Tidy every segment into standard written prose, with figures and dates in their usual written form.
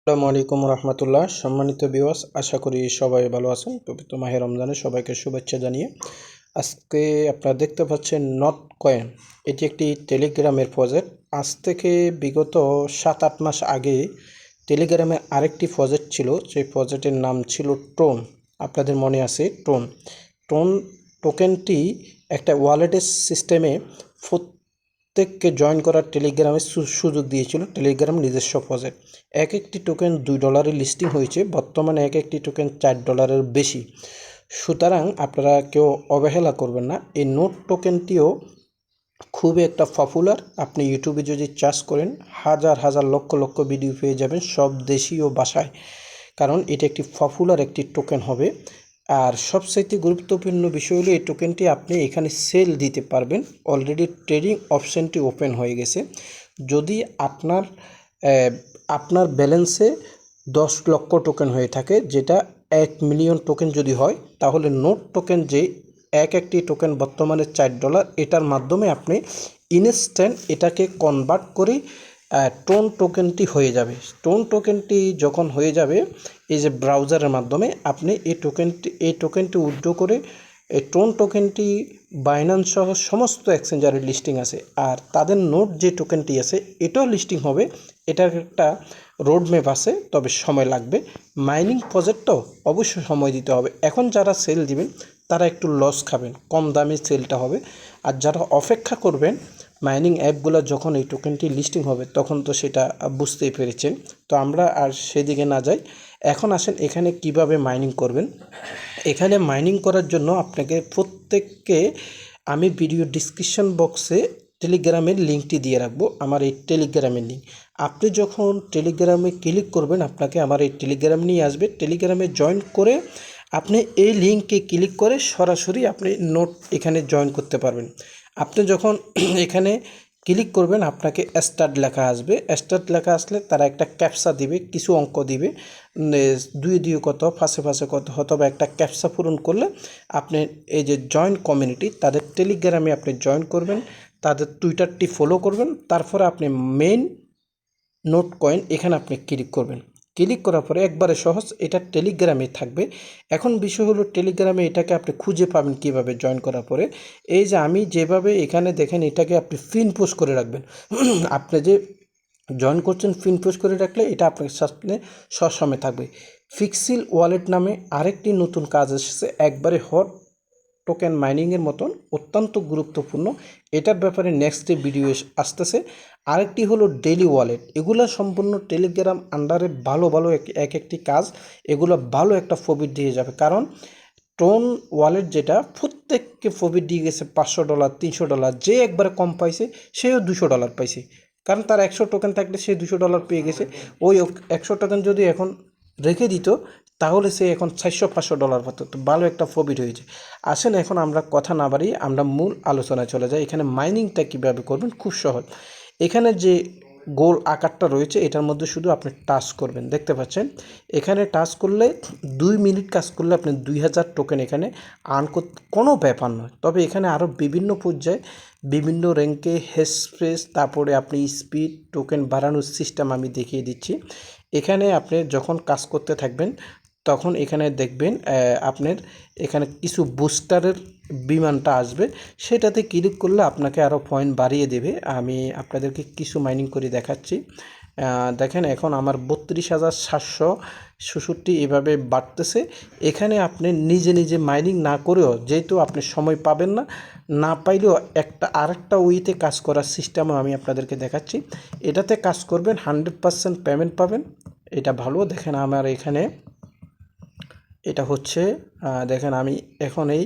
আসসালামু আলাইকুম রহমতুল্লাহ। সম্মানিত ভিউয়ার্স, আশা করি সবাই ভালো আছেন। পবিত্র মাহে রমজানে সবাইকে শুভেচ্ছা জানিয়ে আজকে আপনারা দেখতে পাচ্ছেন নট কয়েন। এটি একটি টেলিগ্রামের প্রজেক্ট। আজ থেকে বিগত 7-8 মাস আগে টেলিগ্রামে আরেকটি প্রজেক্ট ছিল, সেই প্রজেক্টের নাম ছিল ট্রোন। আপনাদের মনে আছে ট্রোন? ট্রোন টোকেনটি একটা ওয়ালেটের সিস্টেমে প্রত্যেককে জয়েন করার টেলিগ্রামের সুযোগ দিয়েছিল টেলিগ্রাম নিজস্ব প্রজেক্ট। এক একটি টোকেন $2 লিস্টিং হয়েছে, বর্তমানে এক একটি টোকেন $4 বেশি। সুতরাং আপনারা কেউ অবহেলা করবেন না। এই নোট টোকেনটিও খুবই একটা পপুলার। আপনি ইউটিউবে যদি চার্জ করেন হাজার হাজার লক্ষ লক্ষ ভিডিও পেয়ে যাবেন সব দেশীয় ভাষায়, কারণ এটা একটি পপুলার একটি টোকেন হবে। আর সবচাইতে গুরুত্বপূর্ণ বিষয় হলো এই টোকেনটি আপনি এখানে সেল দিতে পারবেন। অলরেডি ট্রেডিং অপশানটি ওপেন হয়ে গেছে। যদি আপনার ব্যালেন্সে 10 লক্ষ টোকেন হয়ে থাকে, যেটা 1 মিলিয়ন টোকেন যদি হয়, তাহলে নোট টোকেন যে একটি টোকেন বর্তমানে $4, এটার মাধ্যমে আপনি ইনস্ট্যান্ট এটাকে কনভার্ট করে ট্রোন টোকেনটি হয়ে যাবে। ট্রোন টোকেনটি যখন হয়ে যাবে, এই যে ব্রাউজারের মাধ্যমে আপনি এই টোকেনটি উইথড্র করে এই ট্রোন টোকেনটি বাইন্যান্স সহ সমস্ত এক্সচেঞ্জারে লিস্টিং আছে। আর তাদের নোট যে টোকেনটি আছে এটাও লিস্টিং হবে। এটার একটা রোড ম্যাপ আছে, তবে সময় লাগবে। মাইনিং প্রজেক্ট তো অবশ্যই সময় দিতে হবে। এখন যারা সেল দিবেন তারা একটু লস খাবেন, কম দামে সেলটা হবে। আর যারা অপেক্ষা করবেন মাইনিং অ্যাপগুলো যখন এই টোকেনটি লিস্টিং হবে তখন তো সেটা বুঝতেই পেরেছেন। তো আমরা আর সেদিকে না যাই, এখন আসেন এখানে কিভাবে মাইনিং করবেন। এখানে মাইনিং করার জন্য আপনাকে প্রত্যেককে আমি ভিডিও ডিসক্রিপশন বক্সে টেলিগ্রামের লিঙ্কটি দিয়ে রাখবো, আমার এই টেলিগ্রামের লিঙ্ক। আপনি যখন টেলিগ্রামে ক্লিক করবেন আপনাকে আমার এই টেলিগ্রাম নিয়ে আসবে। টেলিগ্রামে জয়েন করে আপনি এই লিঙ্কে ক্লিক করে সরাসরি আপনি নোট এখানে জয়েন করতে পারবেন। আপনি যখন এখানে ক্লিক করবেন আপনাকে স্টার্ট লেখা আসবে। স্টার্ট লেখা আসলে তারা একটা ক্যাপসা দিবে, কিছু অঙ্ক দিবে, 2 কত, 5 কত, অথবা একটা ক্যাপসা পূরণ করলে আপনি এই যে জয়েন কমিউনিটি তাদের টেলিগ্রামে আপনি জয়েন করবেন, তাদের টুইটারটি ফলো করবেন, তারপরে আপনি মেইন নোট কয়েন এখানে আপনি ক্লিক করবেন। ক্লিক করার পরে একবারে সহজ, এটা টেলিগ্রামে থাকবে। এখন বিষয় হলো টেলিগ্রামে এটাকে আপনি খুঁজে পাবেন কিভাবে জয়েন করার পরে। এই যে আমি যেভাবে এখানে দেখেন, এটাকে আপনি পিন পোস্ট করে রাখবেন। আপনি যে জয়েন করছেন পিন পোস্ট করে রাখলে এটা আপনার সামনে সবসময় থাকবে। ফিক্সিল ওয়ালেট নামে আরেকটি নতুন কাজ এসেছে, একবারে হট টোকেন মাইনিংয়ের মতন অত্যন্ত গুরুত্বপূর্ণ। এটার ব্যাপারে নেক্সট ভিডিও আসতেছে। আরেকটি হলো ডেইলি ওয়ালেট। এগুলো সম্পূর্ণ টেলিগ্রাম আন্ডারে ভালো ভালো একটি কাজ। এগুলো ভালো একটা প্রফিট দিয়ে যাবে, কারণ ট্রোন ওয়ালেট যেটা প্রত্যেককে প্রফিট দিয়ে গেছে $500, $300। যে একবারে কম পাইছে সেও $200 পাইছে, কারণ তার 100 টোকেন থাকলে সে $200 পেয়ে গেছে। ওই 100 টোকেন যদি এখন রেখে দিত তাহলে সে এখন $400-500 পেত। তো ভালো একটা প্রফিট হয়েছে। আসেন এখন আমরা কথা না বাড়িয়ে আমরা মূল আলোচনায় চলে যাই। এখানে মাইনিংটা কীভাবে করবেন, খুব সহজ। এখানে যে গোল আকারটা রয়েছে এটার মধ্যে শুধু আপনি টাচ করবেন, দেখতে পাচ্ছেন। এখানে টাচ করলে 2 মিনিট কাজ করলে আপনি 2000 টোকেন এখানে আর্ন করতে কোনো ব্যাপার নয়। তবে এখানে আরও বিভিন্ন পর্যায়ে বিভিন্ন র্যাঙ্কে হেসপ্রেস, তারপরে আপনি স্পিড টোকেন বাড়ানোর সিস্টেম আমি দেখিয়ে দিচ্ছি। এখানে আপনি যখন কাজ করতে থাকবেন তখন এখানে দেখবেন আপনার এখানে কিছু বুস্টারের বিমানটা আসবে, সেটাতে ক্লিক করলে আপনাকে আরও পয়েন্ট বাড়িয়ে দেবে। আমি আপনাদেরকে কিছু মাইনিং করে দেখাচ্ছি। দেখেন এখন আমার 32,766 এভাবে বাড়তেছে। এখানে আপনি নিজে নিজে মাইনিং না করেও, যেহেতু আপনি সময় পাবেন না, না পাইলেও আরেকটা ওয়েতে কাজ করার সিস্টেমও আমি আপনাদেরকে দেখাচ্ছি। এটাতে কাজ করবেন 100% পেমেন্ট পাবেন। এটা ভালো। দেখেন আমার এখানে এটা হচ্ছে, দেখেন আমি এখন এই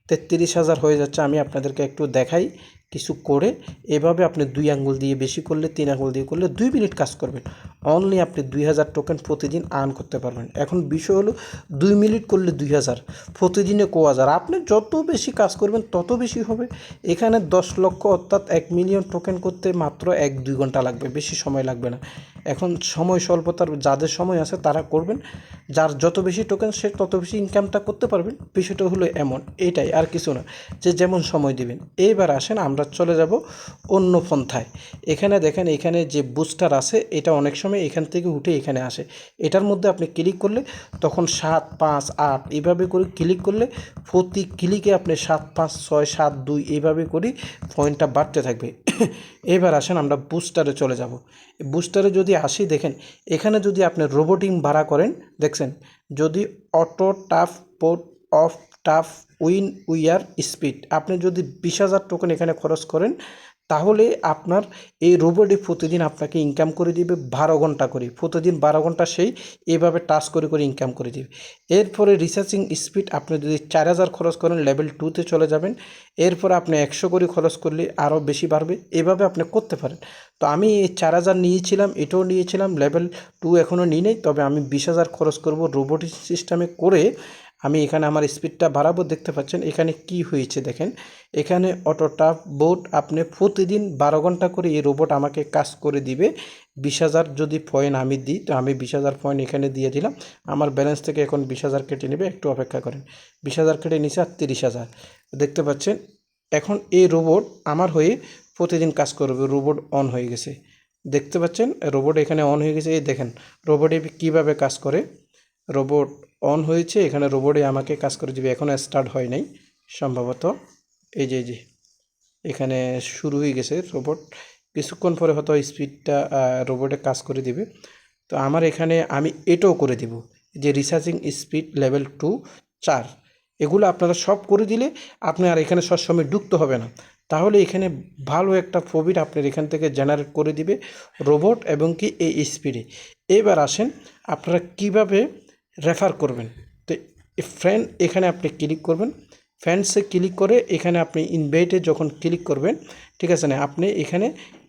33,000 হয়ে যাচ্ছে। আমি আপনাদেরকে একটু দেখাই কিছু করে। এভাবে আপনি 2 আঙ্গুল দিয়ে বেশি করলে, 3 আঙ্গুল দিয়ে করলে 2 মিনিট কাজ করবেন, অনলি আপনি 2000 টোকেন প্রতিদিন আর্ন করতে পারবেন। এখন বিষয় হলো 2 মিনিট করলে 2000, প্রতিদিনে 1000। আপনি যত বেশি কাজ করবেন তত বেশি হবে। এখানে 10 লক্ষ অর্থাৎ 1 মিলিয়ন টোকেন করতে মাত্র 1-2 ঘন্টা লাগবে, বেশি সময় লাগবে না। এখন সময় স্বল্পতার যাদের সময় আছে তারা করবেন, যার যত বেশি টোকেন সে তত বেশি ইনকামটা করতে পারবেন। বিষয়টা হলো এমন, এটাই আর কিছু না, যে যেমন সময় দিবেন। এইবার আসেন আমরা চলে যাব অন্য পন্থায়। এখানে দেখেন এখানে যে বুস্টার আছে এটা অনেক সময় এখান থেকে উঠে এখানে আসে, এটার মধ্যে আপনি ক্লিক করলে তখন 7, 5, 8 এইভাবে করে ক্লিক করলে প্রতি ক্লিকে আপনি 7, 5, 6, 7, 2 এইভাবে করে পয়েন্টটা বাড়তে থাকবে। এবার আসেন আমরা বুস্টারে চলে যাব। বুস্টারে যদি আসি দেখেন এখানে যদি আপনি রোবোটিং ভাড়া করেন, দেখছেন যদি অটো টাফ পোর্ট অফ টাফ উইয়ার স্পিড, আপনি যদি 20,000 টোকেন এখানে খরচ করেন তাহলে আপনার এই রোবটই প্রতিদিন আপনাকে ইনকাম করে দিবে 12 ঘন্টা করে, প্রতিদিন 12 ঘন্টা সেই এভাবে টাচ করে করে ইনকাম করে দিবে। এরপরে রিসার্চিং স্পিড আপনি যদি 4,000 খরচ করেন লেভেল 2তে চলে যাবেন, এরপর আপনি 100 করে খরচ করলে আরও বেশি বাড়বে, এভাবে আপনি করতে পারেন। তো আমি এই 4,000 নিয়েছিলাম, এটাও নিয়েছিলাম, লেভেল 2 এখনও নিই নাই, তবে আমি 20,000 খরচ করব রোবোটিক সিস্টেমে করে আমি এখানে আমার স্পিডটা বাড়াবো। দেখতে পাচ্ছেন এখানে কি হয়েছে দেখেন, এখানে অটো টাফ বোর্ড আপনি প্রতিদিন 12 ঘন্টা করে এই রোবট আমাকে কাজ করে দিবে। 20,000 যদি পয়েন্ট আমি দিই তো আমি 20,000 পয়েন্ট এখানে দিয়ে দিলাম, আমার ব্যালেন্স থেকে এখন 20,000 কেটে নেবে, একটু অপেক্ষা করেন। 20,000 কেটে নিচে আর 30,000, দেখতে পাচ্ছেন এখন এই রোবট আমার হয়ে প্রতিদিন কাজ করবে। রোবট অন হয়ে গেছে, দেখতে পাচ্ছেন রোবট এখানে অন হয়ে গেছে। এই দেখেন রোবটে কীভাবে কাজ করে, রোবট অন হয়েছে, এখানে রোবটে আমাকে কাজ করে দিবে, এখনও স্টার্ট হয় নাই সম্ভবত। এই যে এখানে শুরু হয়ে গেছে রোবট, কিছুক্ষণ পরে হয়তো স্পিডটা রোবটে কাজ করে দিবে। তো আমার এখানে আমি এটাও করে দিব, যে রিসার্চিং স্পিড লেভেল 2 4, এগুলো আপনারা সব করে দিলে আপনি আর এখানে সবসময় ঢুকতে হবে না, তাহলে এখানে ভালো একটা প্রফিট আপনার এখান থেকে জেনারেট করে দিবে রোবট এবং কি এই স্পিডে। এবার আসেন আপনারা কিভাবে রেফার করবেন। তো ফ্রেন্ড এখানে আপনি ক্লিক করবেন, ফ্রেন্ডসে ক্লিক করে এখানে আপনি ইনভাইটে যখন ক্লিক করবেন, ঠিক আছে না, আপনি এখানে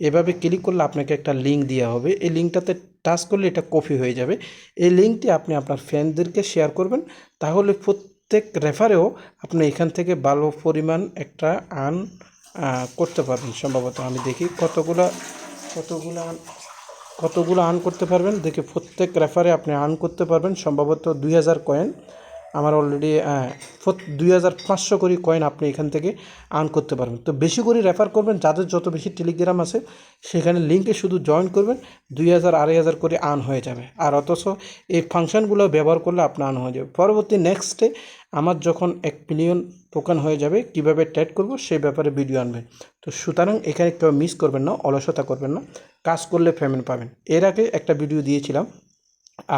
এভাবে ক্লিক করলে আপনাকে একটা লিঙ্ক দেওয়া হবে, এই লিঙ্কটাতে টাচ করলে এটা কপি হয়ে যাবে। এই লিঙ্কটি আপনি আপনার ফ্রেন্ডদেরকে শেয়ার করবেন, তাহলে প্রত্যেক রেফারেও আপনি এখান থেকে ভালো পরিমাণ একটা আর্ন করতে পারবেন। সম্ভবত আমি দেখি কতগুলো আর্ন করতে পারবেন, দেখে প্রত্যেক রেফারে আপনি আর্ন করতে পারবেন সম্ভবত 2,000 কয়েন। আমার অলরেডি 2,500 করে কয়েন আপনি এখান থেকে আর্ন করতে পারবেন। তো বেশি করে রেফার করবেন, যাদের যত বেশি টেলিগ্রাম আছে সেখানে লিঙ্কে শুধু জয়েন করবেন, 2,000 2,500 করে আর্ন হয়ে যাবে। আর অথচ এই ফাংশনগুলো ব্যবহার করলে আপনার আর্ন হয়ে যাবে। পরবর্তী নেক্সটে আমার যখন 1 মিলিয়ন টোকেন হয়ে যাবে কীভাবে ট্রেড করব সেই ব্যাপারে ভিডিও আনবেন। তো সুতরাং এখানে কেউ মিস করবেন না, অলসতা করবেন না, কাজ করলে পেমেন্ট পাবেন। এর আগে একটা ভিডিও দিয়েছিলাম,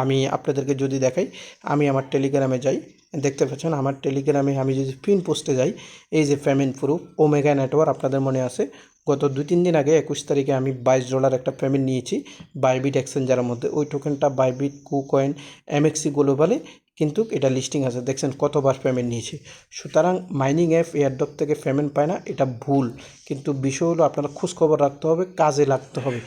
আমি আপনাদেরকে যদি দেখাই, আমি আমার টেলিগ্রামে যাই, দেখতে পাচ্ছেন আমার টেলিগ্রামে আমি যদি পিন পোস্টে যাই, এই যে পেমেন্ট প্রুফ ওমেগা নেটওয়ার্ক, আপনাদের মনে আছে গত 2-3 দিন আগে 21 তারিখে আমি $22 একটা পেমেন্ট নিয়েছি বাইবিট এক্সচেঞ্জারের মধ্যে। ওই টোকেনটা বাইবিট কুকয়েন এমএক্সি গ্লোবালে কিন্তু এটা লিস্টিং আছে, দেখছেন কতবার পেমেন্ট নিয়েছি। সুতরাং মাইনিং অ্যাপ এয়ারড্রপ থেকে পেমেন্ট পায় না, এটা ভুল। কিন্তু বিষয় হলো আপনারা খোঁজখবর রাখতে হবে, কাজে লাগতে হবে।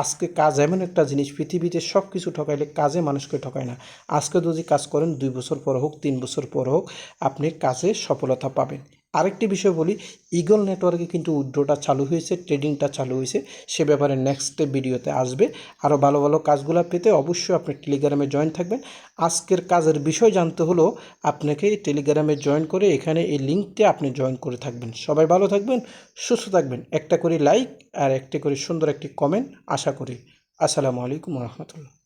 আজকে কাজ এমন একটা জিনিস, পৃথিবীতে সব কিছু ঠকাইলে কাজে মানুষকে ঠকায় না। আজকে যদি কাজ করেন 2 বছর পর হোক 3 বছর পর হোক আপনি কাজে সফলতা পাবেন। আরেকটি বিষয় বলি, ইগল নেটওয়ার্কে কিন্তু উইথড্রটা চালু হয়েছে, ট্রেডিংটা চালু হয়েছে, সে ব্যাপারে নেক্সট ভিডিওতে আসবে। আরও ভালো ভালো কাজগুলো পেতে অবশ্যই আপনি টেলিগ্রামে জয়েন থাকবেন। আজকের কাজের বিষয় জানতে হলো আপনাকে টেলিগ্রামে জয়েন করে এখানে এই লিঙ্কটা আপনি জয়েন করে থাকবেন। সবাই ভালো থাকবেন, সুস্থ থাকবেন। একটা করে লাইক আর একটা করে সুন্দর একটি কমেন্ট আশা করি। আসসালামু আলাইকুম রহমতুল্লাহ।